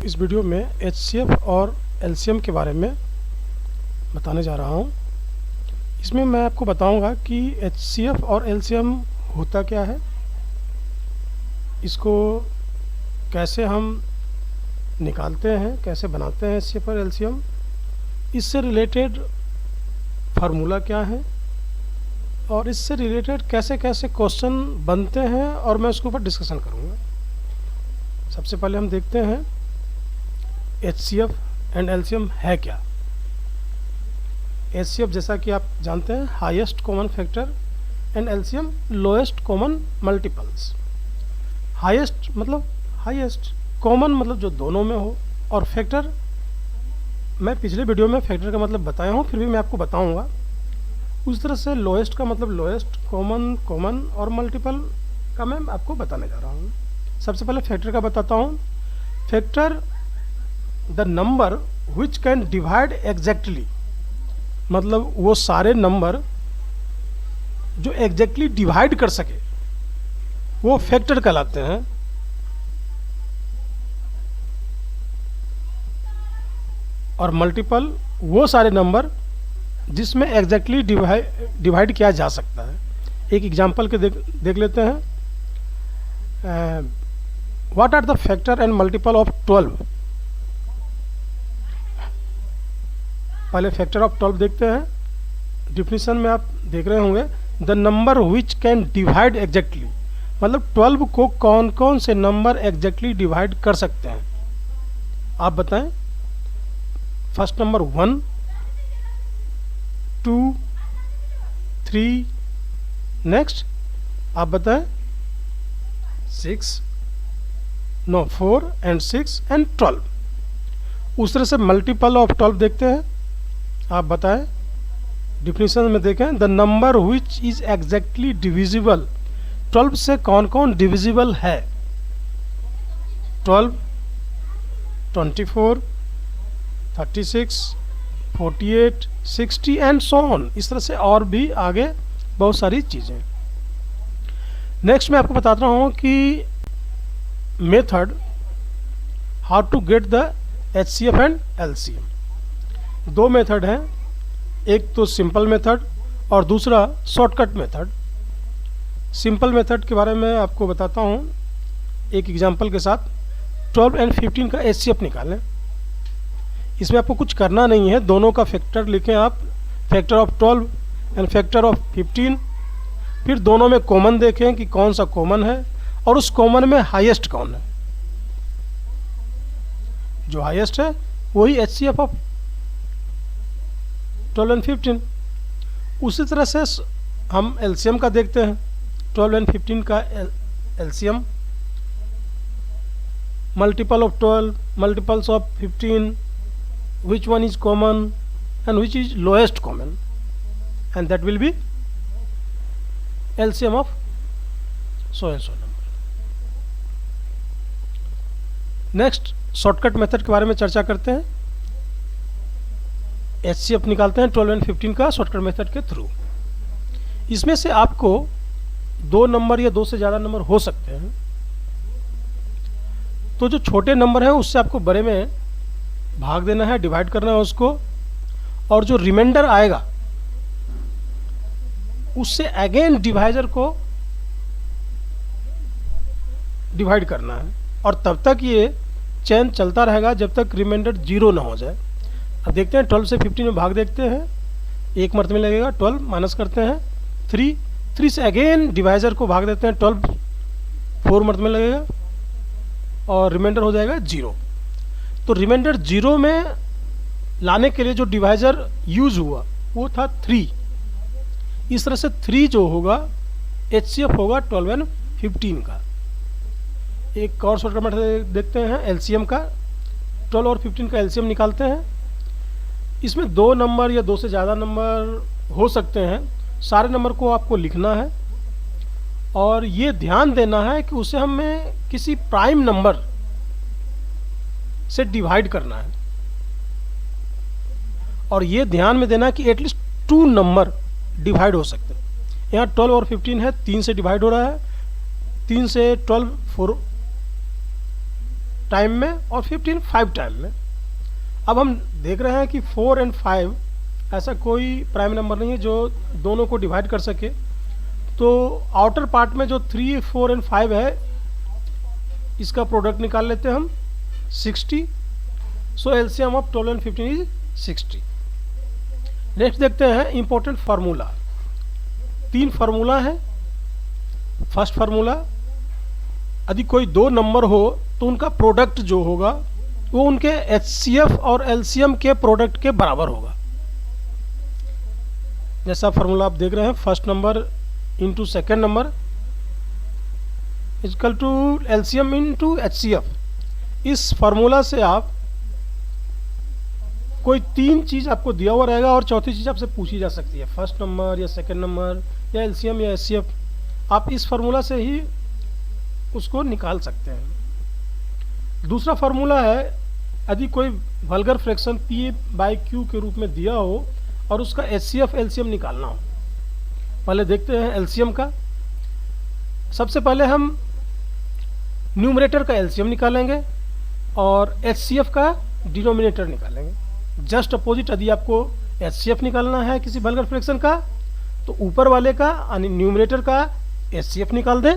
इस वीडियो में एचसीएफ और एलसीएम के बारे में बताने जा रहा हूँ। इसमें मैं आपको बताऊंगा कि एचसीएफ और एलसीएम होता क्या है, इसको कैसे हम निकालते हैं, कैसे बनाते हैं एचसीएफ और एलसीएम, इससे रिलेटेड फार्मूला क्या है और इससे रिलेटेड कैसे कैसे क्वेश्चन बनते हैं, और मैं उसके ऊपर डिस्कशन करूँगा। सबसे पहले हम देखते हैं एचसीएफ एंड एलसीएम है क्या। एचसीएफ जैसा कि आप जानते हैं highest common factor and LCM lowest common multiples. Highest मतलब हाईएस्ट, कॉमन मतलब जो दोनों में हो, और फैक्टर मैं पिछले वीडियो में फैक्टर का मतलब बताया हूँ, फिर भी मैं आपको बताऊँगा। उस तरह से लोएस्ट का मतलब लोएस्ट, कॉमन कॉमन, और मल्टीपल का मैं आपको बताने जा रहा हूँ। सबसे पहले फैक्टर का बताता हूँ। Factor the number which can divide exactly, मतलब वो सारे नंबर जो एग्जैक्टली डिवाइड कर सके वो फैक्टर कहलाते हैं। और मल्टीपल वो सारे नंबर जिसमें एग्जैक्टली डिवाइड किया जा सकता है। एक एग्जांपल के देख लेते हैं। What are the factor and multiple of 12। पहले फैक्टर ऑफ 12 देखते हैं। डिफिनीशन में आप देख रहे होंगे the number which can divide exactly, मतलब 12 को कौन कौन से नंबर एग्जैक्टली डिवाइड कर सकते हैं, आप बताएं। फर्स्ट नंबर 1, 2, 3, नेक्स्ट आप बताएं 6, नो 4 एंड 6 एंड 12। उस तरह से मल्टीपल ऑफ 12 देखते हैं, आप बताएं। डिफिनीशन में देखें the number which is exactly divisible. 12 से कौन कौन डिविजिबल है। 12, 24, 36, 48, 60 एंड सो ऑन। इस तरह से और भी आगे बहुत सारी चीज़ें। नेक्स्ट मैं आपको बताता हूँ कि method how to get the HCF and LCM. दो मेथड हैं, एक तो सिंपल मेथड और दूसरा शॉर्टकट मेथड। सिंपल मेथड के बारे में आपको बताता हूँ एक एग्जांपल के साथ। 12 एंड 15 का एचसीएफ निकालें। इसमें आपको कुछ करना नहीं है, दोनों का फैक्टर लिखें आप, factor of 12 and factor of 15। फिर दोनों में कॉमन देखें कि कौन सा कॉमन है और उस कॉमन में हाईएस्ट कौन है। जो हाईएस्ट है वही एचसीएफ ऑफ 12 एंड 15। उसी तरह से हम एलसीएम का देखते हैं। 12 एंड 15 का LCM, multiple of 12, multiples of 15, which one is common and which is lowest common, and that will be LCM of so and so number. Next shortcut method के बारे में चर्चा करते हैं। एचसीएफ निकालते हैं 12 एंड 15 का शॉर्टकट मेथड के थ्रू। इसमें से आपको दो नंबर या दो से ज़्यादा नंबर हो सकते हैं, तो जो छोटे नंबर हैं उससे आपको बड़े में भाग देना है, डिवाइड करना है उसको, और जो रिमाइंडर आएगा उससे अगेन डिवाइजर को डिवाइड करना है, और तब तक ये चेन चलता रहेगा जब तक रिमाइंडर 0 ना हो जाए। अब देखते हैं 12 से 15 में भाग देखते हैं। एक मर्त में लगेगा 12, माइनस करते हैं 3 से अगेन डिवाइजर को भाग देते हैं 12, 4 मर्त में लगेगा और रिमाइंडर हो जाएगा 0। तो रिमाइंडर 0 में लाने के लिए जो डिवाइजर यूज हुआ वो था 3। इस तरह से 3 जो होगा एचसीएफ होगा 12 एंड 15 का। एक और शॉर्टकट मेथड देखते हैं एलसीएम का। 12 और 15 का एलसीएम निकालते हैं। इसमें दो नंबर या दो से ज़्यादा नंबर हो सकते हैं। सारे नंबर को आपको लिखना है और ये ध्यान देना है कि उसे हमें किसी प्राइम नंबर से डिवाइड करना है, और ये ध्यान में देना है कि एटलीस्ट 2 नंबर डिवाइड हो सकते हैं। यहाँ 12 और 15 है, 3 से डिवाइड हो रहा है। 3 से 12 टाइम में और 15 5 टाइम में। अब हम देख रहे हैं कि 4 और 5 ऐसा कोई प्राइम नंबर नहीं है जो दोनों को डिवाइड कर सके। तो आउटर पार्ट में जो 3 4 और 5 है इसका प्रोडक्ट निकाल लेते हैं हम 60। सो एलसीएम ऑफ 12 और 15 इज 60। नेक्स्ट देखते हैं इंपॉर्टेंट फार्मूला। 3 फार्मूला है। फर्स्ट फार्मूला, यदि कोई 2 नंबर हो तो उनका प्रोडक्ट जो होगा वो उनके एचसीएफ और एलसीएम के प्रोडक्ट के बराबर होगा। जैसा फार्मूला आप देख रहे हैं, first number into second number is equal to LCM into HCF. इस फार्मूला से आप कोई 3 चीज़ आपको दिया हुआ रहेगा और चौथी चीज़ आपसे पूछी जा सकती है, फर्स्ट नंबर या सेकेंड नंबर या एलसीएम या एचसीएफ। आप इस फार्मूला से ही उसको निकाल सकते हैं। दूसरा फार्मूला है, यदि कोई वल्गर फ्रैक्शन P/Q के रूप में दिया हो और उसका एचसीएफ एलसीएम निकालना हो। पहले देखते हैं एलसीएम का। सबसे पहले हम न्यूमरेटर का एलसीएम निकालेंगे और एचसीएफ का डिनोमिनेटर निकालेंगे। जस्ट अपोजिट, यदि आपको एचसीएफ निकालना है किसी वल्गर फ्रैक्शन का तो ऊपर वाले का यानी न्यूमरेटर का एचसीएफ निकाल दें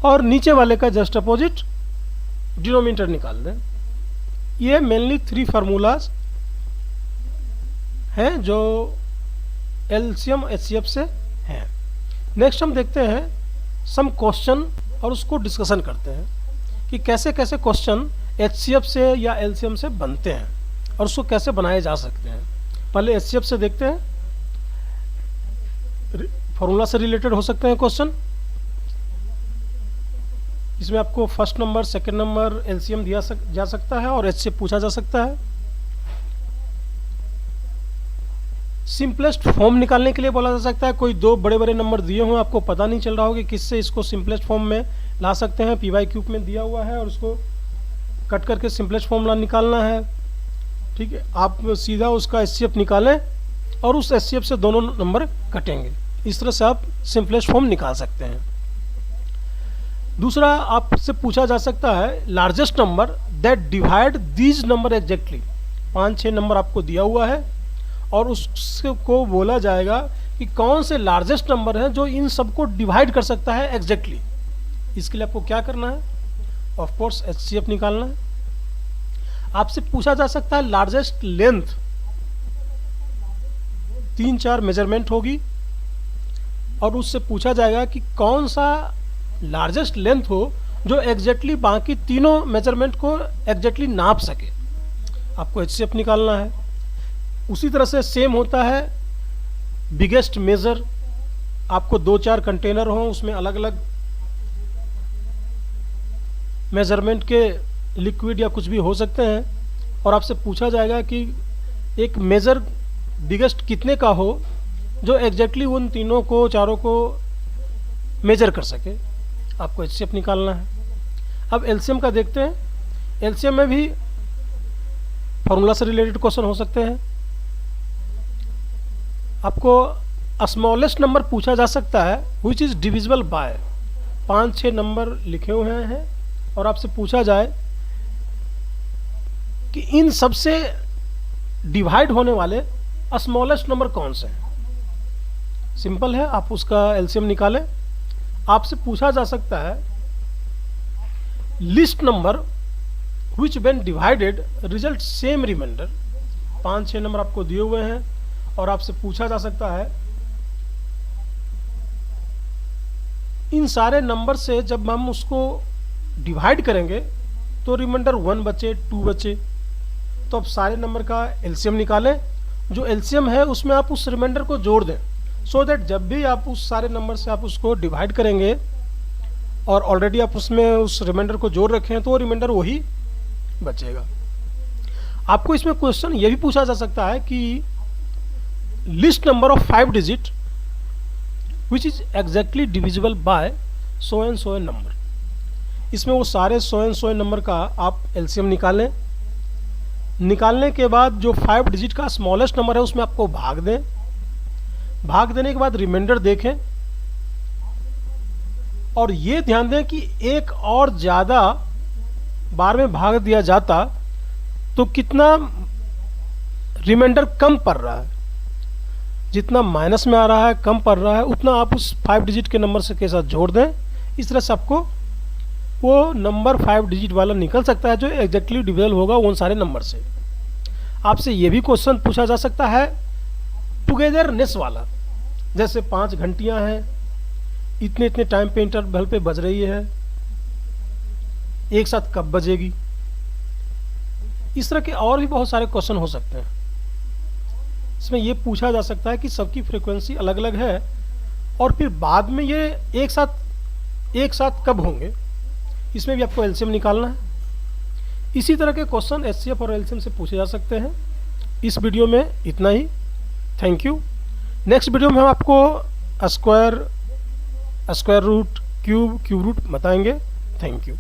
और नीचे वाले का जस्ट अपोजिट डिनोमिनेटर निकाल दें। ये मेनली 3 फार्मूलाज हैं जो एलसीएम एचसीएफ से हैं। नेक्स्ट हम देखते हैं सम क्वेश्चन और उसको डिस्कशन करते हैं कि कैसे कैसे क्वेश्चन एचसीएफ से या एलसीएम से बनते हैं और उसको कैसे बनाए जा सकते हैं। पहले एचसीएफ से देखते हैं। फार्मूला से रिलेटेड हो सकते हैं क्वेश्चन। इसमें आपको first number second number LCM दिया जा सकता है और एचसीएफ पूछा जा सकता है। सिंपलेस्ट फॉर्म निकालने के लिए बोला जा सकता है। कोई 2 बड़े बड़े नंबर दिए हों, आपको पता नहीं चल रहा हो कि किससे इसको सिंपलेस्ट फॉर्म में ला सकते हैं। P/Q में दिया हुआ है और उसको कट करके सिंपलेस्ट फॉर्म निकालना है। ठीक है, आप सीधा उसका एचसीएफ निकालें और उस एचसीएफ से दोनों नंबर कटेंगे। इस तरह से आप सिंपलेस्ट फॉर्म निकाल सकते हैं। दूसरा आपसे पूछा जा सकता है largest number that divide these number exactly. 5-6 number आपको दिया हुआ है और उसको बोला जाएगा कि कौन से लार्जेस्ट नंबर हैं जो इन सबको डिवाइड कर सकता है एग्जैक्टली। इसके लिए आपको क्या करना है, ऑफ कोर्स एचसीएफ निकालना है। आपसे पूछा जा सकता है लार्जेस्ट लेंथ। 3-4 मेजरमेंट होगी और उससे पूछा जाएगा कि कौन सा लार्जेस्ट लेंथ हो जो एग्जैक्टली बाकी तीनों मेजरमेंट को एग्जैक्टली नाप सके। आपको एचसीएफ निकालना है। उसी तरह से सेम होता है बिगेस्ट मेजर। आपको 2-4 कंटेनर हों, उसमें अलग अलग मेजरमेंट के लिक्विड या कुछ भी हो सकते हैं और आपसे पूछा जाएगा कि एक मेजर बिगेस्ट कितने का हो जो एग्जैक्टली उन तीनों को चारों को मेजर कर सके। आपको एचसीएफ निकालना है। अब एलसीएम का देखते हैं। एलसीएम में भी फार्मूला से रिलेटेड क्वेश्चन हो सकते हैं। आपको स्मॉलेस्ट नंबर पूछा जा सकता है which is divisible by. 5-6 number लिखे हुए हैं और आपसे पूछा जाए कि इन सबसे डिवाइड होने वाले स्मॉलेस्ट नंबर कौन से हैं। सिंपल है, आप उसका एलसीएम निकालें। आपसे पूछा जा सकता है list number which when divided result same remainder. 5-6 number आपको दिए हुए हैं और आपसे पूछा जा सकता है इन सारे नंबर से जब हम उसको डिवाइड करेंगे तो रिमाइंडर 1 बचे, 2 बचे। तो अब सारे नंबर का एलसीएम निकालें। जो एलसीएम है उसमें आप उस रिमाइंडर को जोड़ दें सो दैट जब भी आप उस सारे नंबर से आप उसको डिवाइड करेंगे और ऑलरेडी आप उसमें उस रिमाइंडर को जोड़ रखे हैं तो वो रिमाइंडर वही बचेगा। आपको इसमें क्वेश्चन ये भी पूछा जा सकता है कि list number of 5 digit which is exactly divisible by so and number. इसमें वो सारे 100 नंबर का आप एलसीएम निकालें। निकालने के बाद जो 5 डिजिट का स्मॉलेस्ट नंबर है उसमें आपको भाग दें। भाग देने के बाद रिमाइंडर देखें और ये ध्यान दें कि एक और ज़्यादा बार में भाग दिया जाता तो कितना रिमाइंडर कम पड़ रहा है, जितना माइनस में आ रहा है, कम पड़ रहा है, उतना आप उस 5 डिजिट के नंबर से के साथ जोड़ दें। इस तरह से आपको वो नंबर 5 डिजिट वाला निकल सकता है जो एग्जैक्टली डिविजल होगा उन सारे नंबर से। आपसे ये भी क्वेश्चन पूछा जा सकता है टुगेदरनेस वाला, जैसे 5 घंटियां हैं, इतने इतने टाइम पे इंटरवल पे बज रही है, एक साथ कब बजेगी। इस तरह के और भी बहुत सारे क्वेश्चन हो सकते हैं। इसमें ये पूछा जा सकता है कि सबकी फ्रीक्वेंसी अलग अलग है और फिर बाद में ये एक साथ कब होंगे, इसमें भी आपको एलसीएम निकालना है। इसी तरह के क्वेश्चन एचसीएफ और एलसीएम से पूछे जा सकते हैं। इस वीडियो में इतना ही। Thank you. नेक्स्ट वीडियो में हम आपको स्क्वायर रूट, क्यूब रूट बताएंगे। Thank you.